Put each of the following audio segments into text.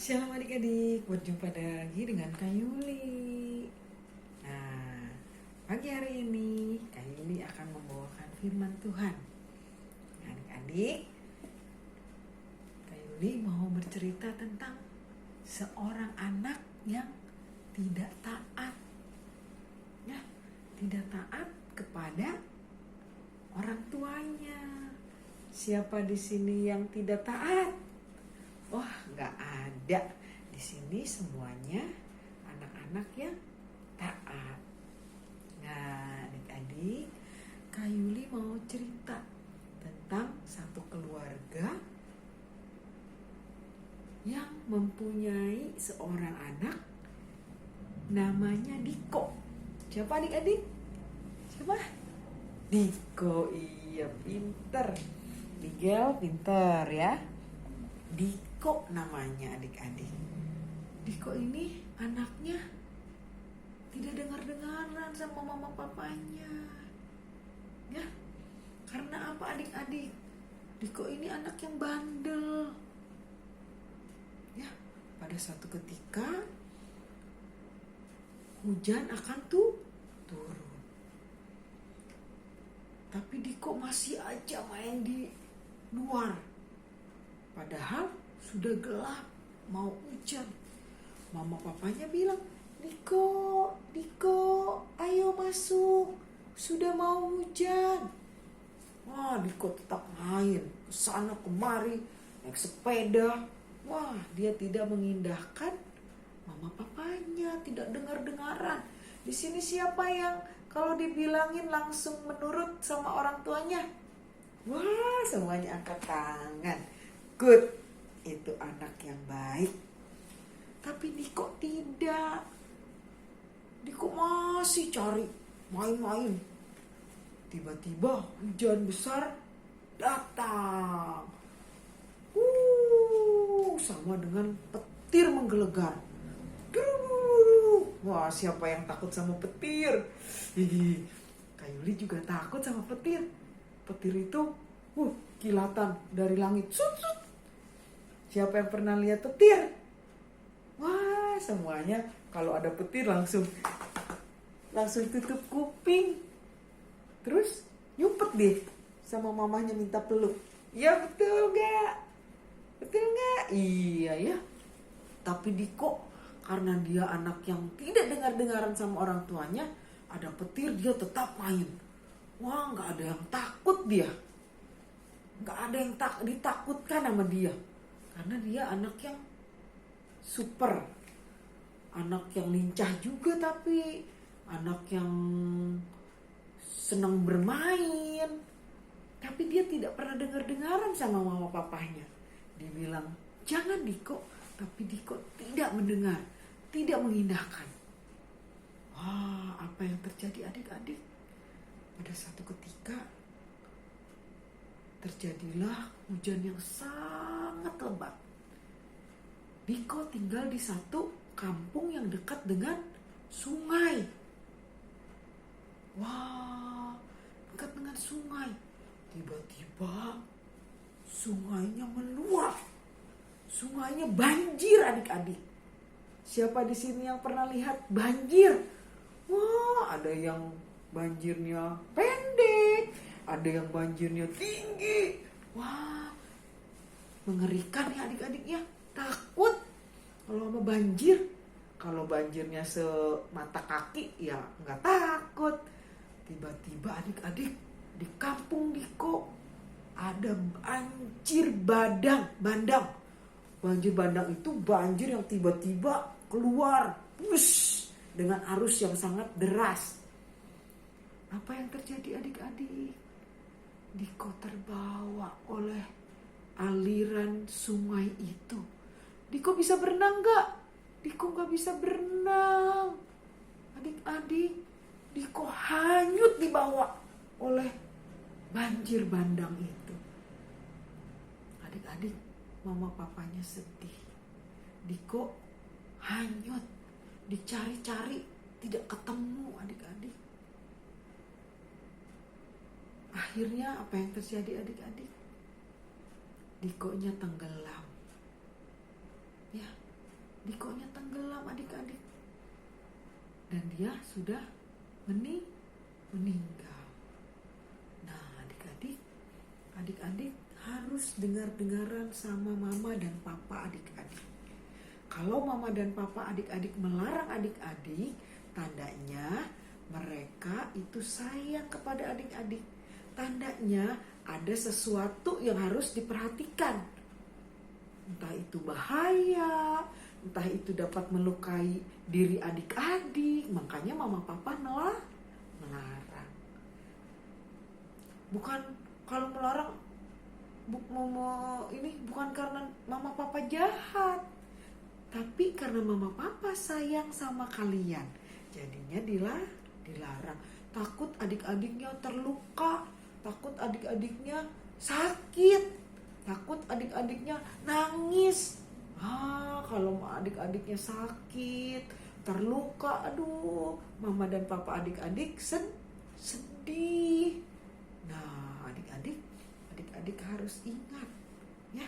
Shalom adik-adik, berjumpa lagi dengan Kak Yuli. Nah, pagi hari ini Kak Yuli akan membawakan firman Tuhan. Adik-adik, Kak Yuli mau bercerita tentang seorang anak yang tidak taat. Ya, tidak taat kepada orang tuanya. Siapa di sini yang tidak taat? Wah, nggak ada. Di sini semuanya anak-anak yang taat. Nah, adik-adik, Kak Yuli mau cerita tentang satu keluarga yang mempunyai seorang anak namanya Diko. Siapa adik-adik? Siapa? Diko, iya pinter. Miguel pinter ya. Diko namanya adik-adik. Diko ini anaknya tidak dengar-dengaran sama mama papanya. Ya, karena apa adik-adik? Diko ini anak yang bandel. Ya, pada suatu ketika hujan akan turun. Tapi Diko masih aja main di luar. Padahal sudah gelap, mau hujan. Mama papanya bilang, Diko, ayo masuk, sudah mau hujan. Wah, Diko tetap main, kesana kemari, naik sepeda. Wah, dia tidak mengindahkan mama papanya, tidak dengar-dengaran. Di sini siapa yang kalau dibilangin langsung menurut sama orang tuanya? Wah, semuanya angkat tangan. Good, itu anak yang baik. Tapi Diko tidak. Diko masih cari main-main. Tiba-tiba hujan besar datang. Sama dengan petir menggelegar. Wah, siapa yang takut sama petir? Kak Yuli juga takut sama petir. Petir itu kilatan dari langit. Sut. Siapa yang pernah lihat petir? Wah, semuanya kalau ada petir langsung tutup kuping. Terus nyumpet deh sama mamahnya minta peluk. Ya betul gak? Betul gak? Iya ya. Tapi Diko karena dia anak yang tidak dengar-dengaran sama orang tuanya, ada petir dia tetap main. Wah, gak ada yang takut dia. Gak ada yang ditakutkan sama dia. Karena dia anak yang super. Anak yang lincah juga, tapi anak yang senang bermain. Tapi dia tidak pernah dengar-dengaran sama mama papanya. Dibilang, jangan Diko. Tapi Diko tidak mendengar, tidak mengindahkan. Wah, apa yang terjadi adik-adik? Pada satu ketika terjadilah hujan yang sangat lebat. Diko tinggal di satu kampung yang dekat dengan sungai. Wah, dekat dengan sungai. Tiba-tiba sungainya meluap. Sungainya banjir adik-adik. Siapa di sini yang pernah lihat banjir? Wah, ada yang banjirnya pendek, ada yang banjirnya tinggi. Wah, mengerikan ya adik-adik ya. Takut kalau mau banjir. Kalau banjirnya semata kaki ya nggak takut. Tiba-tiba adik-adik di kampung Diko ada banjir bandang. Banjir bandang itu banjir yang tiba-tiba keluar dengan arus yang sangat deras. Apa yang terjadi adik-adik? Diko terbawa oleh aliran sungai itu. Diko bisa berenang gak? Diko gak bisa berenang. Adik-adik, Diko hanyut dibawa oleh banjir bandang itu. Adik-adik, mama papanya sedih. Diko hanyut, dicari-cari, tidak ketemu adik-adik. Akhirnya apa yang terjadi adik-adik? Dikonya tenggelam. Ya, Dikonya tenggelam adik-adik. Dan dia sudah meninggal. Nah adik-adik harus dengar-dengaran sama mama dan papa adik-adik. Kalau mama dan papa adik-adik melarang adik-adik, tandanya mereka itu sayang kepada adik-adik. Tandanya ada sesuatu yang harus diperhatikan. Entah itu bahaya, entah itu dapat melukai diri adik-adik. Makanya mama papa melarang. Bukan kalau melarang ini bukan karena mama papa jahat, tapi karena mama papa sayang sama kalian. Jadinya dilarang. Takut adik-adiknya terluka, takut adik-adiknya sakit, takut adik-adiknya nangis. Kalau adik-adiknya sakit, terluka, aduh, mama dan papa adik-adik sedih. Nah, adik-adik harus ingat, ya.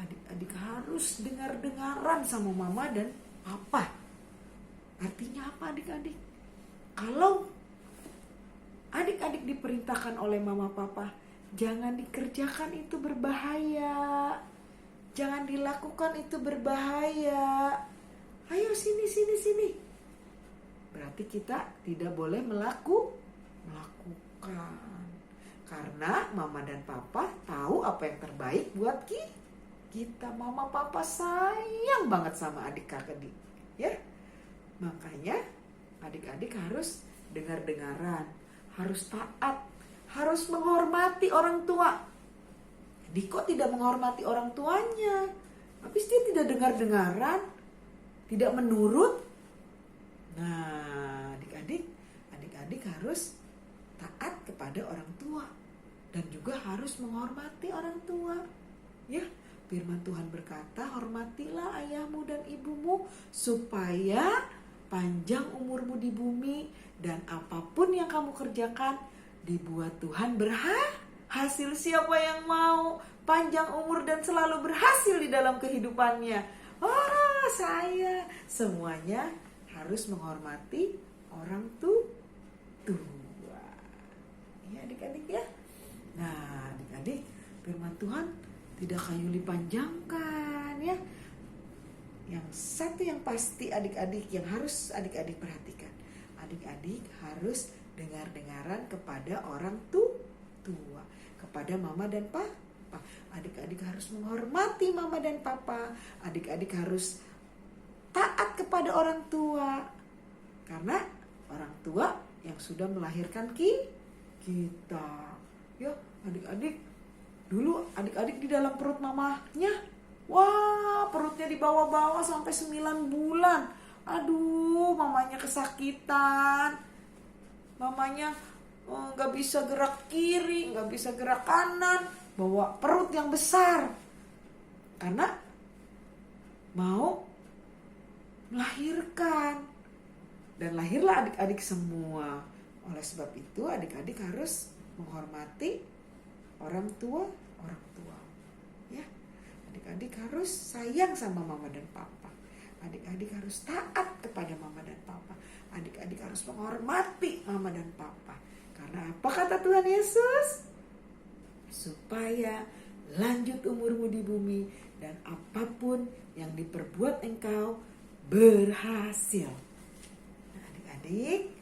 Adik-adik harus dengar-dengaran sama mama dan papa. Artinya apa adik-adik? Kalau adik-adik diperintahkan oleh mama papa, jangan dikerjakan itu berbahaya. Jangan dilakukan itu berbahaya. Ayo sini. Berarti kita tidak boleh melakukan. Karena mama dan papa tahu apa yang terbaik buat kita. Mama papa sayang banget sama adik kakak, ya. Makanya adik-adik harus dengar-dengaran, harus taat, harus menghormati orang tua. Diko tidak menghormati orang tuanya, habis dia tidak dengar-dengaran, tidak menurut. Nah, adik-adik harus taat kepada orang tua dan juga harus menghormati orang tua. Ya, firman Tuhan berkata, hormatilah ayahmu dan ibumu supaya panjang umurmu di bumi dan apapun yang kamu kerjakan dibuat Tuhan berhasil. Siapa yang mau panjang umur dan selalu berhasil di dalam kehidupannya? Saya semuanya harus menghormati orang tua. Ya adik-adik ya. Nah adik-adik, firman Tuhan tidak kayu dipanjangkan ya. Yang satu yang pasti adik-adik yang harus adik-adik perhatikan, adik-adik harus dengar-dengaran kepada orang tua, kepada mama dan papa. Adik-adik harus menghormati mama dan papa. Adik-adik harus taat kepada orang tua, karena orang tua yang sudah melahirkan kita. Ya adik-adik, dulu adik-adik di dalam perut mamanya, perutnya dibawa-bawa sampai 9 bulan. Aduh, mamanya kesakitan. Mamanya gak bisa gerak kiri, gak bisa gerak kanan, bawa perut yang besar. Karena mau melahirkan. Dan lahirlah adik-adik semua. Oleh sebab itu adik-adik harus menghormati orang tua. Ya. Adik-adik harus sayang sama mama dan papa. Adik-adik harus taat kepada mama dan papa. Adik-adik harus menghormati mama dan papa. Karena apa kata Tuhan Yesus? Supaya lanjut umurmu di bumi dan apapun yang diperbuat engkau berhasil. Nah, adik-adik,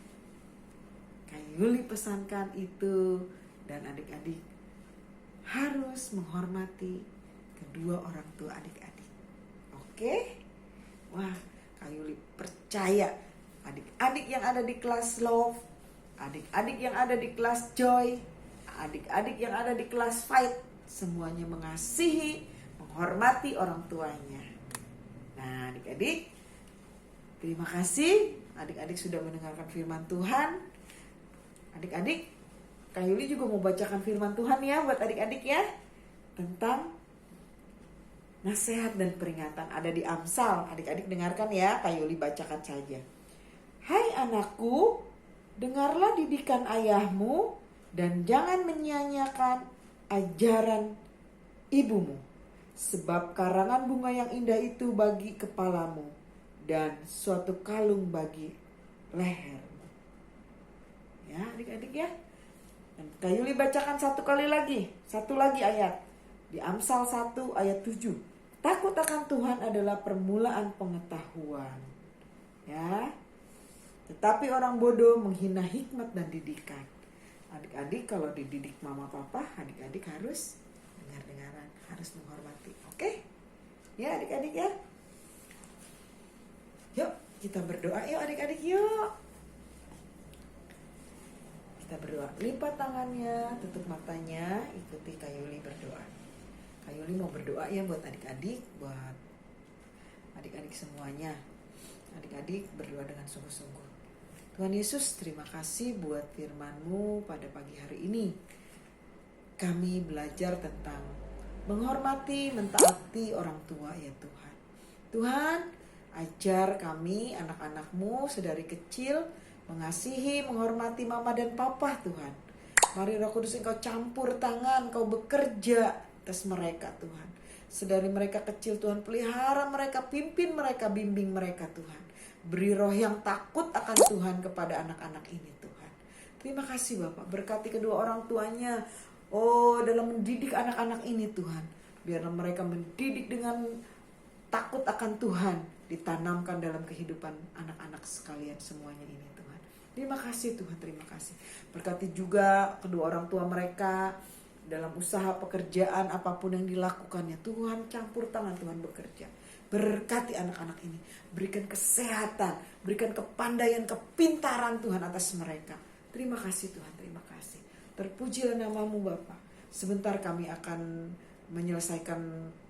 Kak Yuli pesankan itu, dan adik-adik harus menghormati kedua orang tua adik-adik. Oke? Wah, Kak Yuli percaya adik-adik yang ada di kelas Love, adik-adik yang ada di kelas Joy, adik-adik yang ada di kelas Fight, semuanya mengasihi, menghormati orang tuanya. Nah, adik-adik, terima kasih adik-adik sudah mendengarkan firman Tuhan. Adik-adik, Kak Yuli juga mau bacakan firman Tuhan ya buat adik-adik ya, tentang nasihat dan peringatan. Ada di Amsal. Adik-adik dengarkan ya, Kak Yuli bacakan saja. Hai anakku, dengarlah didikan ayahmu dan jangan menyia-nyiakan ajaran ibumu. sebab karangan bunga yang indah itu bagi kepalamu dan suatu kalung bagi lehermu. Ya adik-adik ya. Dan Kak Yuli bacakan satu lagi ayat. Di Amsal 1 ayat 7. Takut akan Tuhan adalah permulaan pengetahuan. Ya. Tetapi orang bodoh menghina hikmat dan didikan. Adik-adik kalau dididik mama papa, adik-adik harus dengar-dengaran, harus menghormati. Oke? Ya adik-adik ya. Yuk kita berdoa yuk adik-adik yuk. Kita berdoa. Lipat tangannya, tutup matanya, ikuti Kak Yuli berdoa. Kak Yuli mau berdoa ya buat adik-adik, buat adik-adik semuanya. Adik-adik berdoa dengan sungguh-sungguh. Tuhan Yesus, terima kasih buat firman-Mu pada pagi hari ini. Kami belajar tentang menghormati, mentaati orang tua ya Tuhan. Tuhan, ajar kami anak-anak-Mu sedari kecil mengasihi, menghormati mama dan papa Tuhan. Mari Roh Kudus Engkau campur tangan, Engkau bekerja atas mereka Tuhan. Sedari mereka kecil Tuhan, pelihara mereka, pimpin mereka, bimbing mereka Tuhan. Beri roh yang takut akan Tuhan kepada anak-anak ini Tuhan. Terima kasih Bapak, berkati kedua orang tuanya. Dalam mendidik anak-anak ini Tuhan. Biarlah mereka mendidik dengan takut akan Tuhan. Ditanamkan dalam kehidupan anak-anak sekalian semuanya ini Tuhan. Terima kasih Tuhan, terima kasih. Berkati juga kedua orang tua mereka dalam usaha pekerjaan apapun yang dilakukannya. Tuhan campur tangan, Tuhan bekerja. Berkati anak-anak ini, berikan kesehatan, berikan kepandaian, kepintaran Tuhan atas mereka. Terima kasih Tuhan, terima kasih. Terpujilah nama-Mu Bapa. Sebentar kami akan menyelesaikan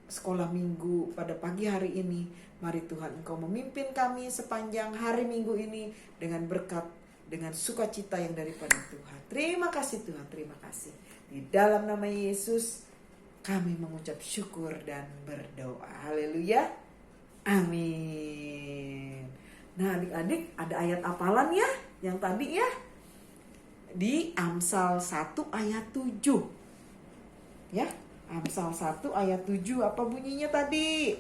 sekolah minggu pada pagi hari ini. Mari Tuhan Engkau memimpin kami sepanjang hari minggu ini dengan berkat, dengan sukacita yang daripada Tuhan. Terima kasih Tuhan, terima kasih. Di dalam nama Yesus kami mengucap syukur dan berdoa. Haleluya. Amin. Nah adik-adik, ada ayat hafalan ya yang tadi ya. Di Amsal 1 ayat 7. Ya, Amsal 1 ayat 7 apa bunyinya tadi?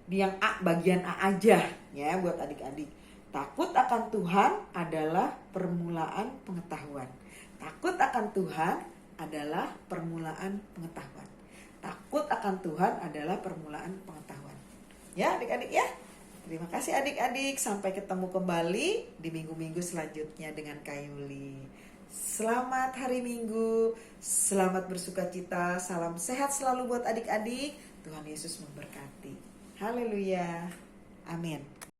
Di yang A, bagian A aja ya buat adik-adik. Takut akan Tuhan adalah permulaan pengetahuan. Takut akan Tuhan adalah permulaan pengetahuan. Takut akan Tuhan adalah permulaan pengetahuan. Ya adik-adik ya. Terima kasih adik-adik. Sampai ketemu kembali di minggu-minggu selanjutnya dengan Kak Yuli. Selamat hari Minggu. Selamat bersukacita. Salam sehat selalu buat adik-adik. Tuhan Yesus memberkati. Haleluya. Amin.